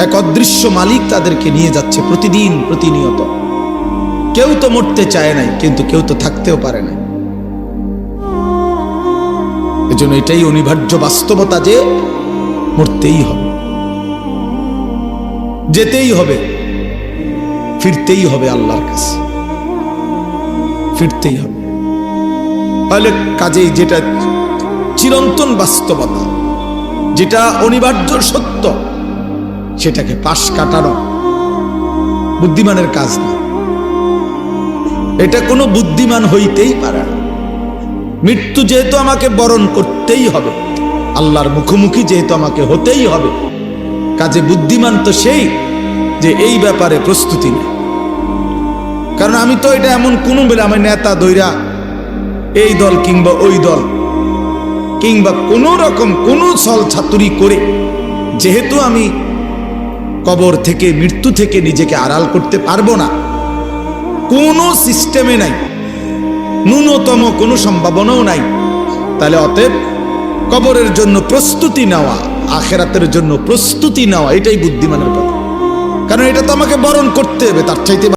এক অদৃশ্য মালিক তাদেরকে নিয়ে যাচ্ছে প্রতিদিন প্রতিনিয়ত। কেউ তো মরতে চায় নাই, কিন্তু কেউ তো থাকতেও পারে না। এজন্য এটাই অনিবার্য বাস্তবতা যে মরতেই হবে, যেতেই হবে, ফিরতেই হবে আল্লাহর কাছে, ফিরতেই হবে। তাহলে কাজেই যেটা চিরন্তন বাস্তবতা, যেটা অনিবার্য সত্য, সেটাকে পাশ কাটানো বুদ্ধিমানের কাজ না। এটা কোনো বুদ্ধিমান হইতেই পারে না। মৃত্যু যেহেতু আমাকে বরণ করতেই হবে, আল্লাহর মুখোমুখি যেহেতু আমাকে হতেই হবে, কাজে বুদ্ধিমান তো সেই যে এই ব্যাপারে প্রস্তুতি নেই। কারণ আমি তো এটা এমন কোনো বেলা আমি নেতা দৈরা এই দল কিংবা ওই দল কিংবা কোনো রকম কোনো ছল ছাতুরি করে যেহেতু আমি কবর থেকে, মৃত্যু থেকে নিজেকে আড়াল করতে পারবো না, কোনো সিস্টেমে নাই, ন্যূনতম কোনো সম্ভাবনাও নাই, তাহলে অতএব কবরের জন্য প্রস্তুতি নেওয়া, আখিরাতের জন্য প্রস্তুতি নেওয়া, এটাই বুদ্ধিমানের কথা। কারণ এটা তো আমাকে বরণ করতে হবে, তার চাইতে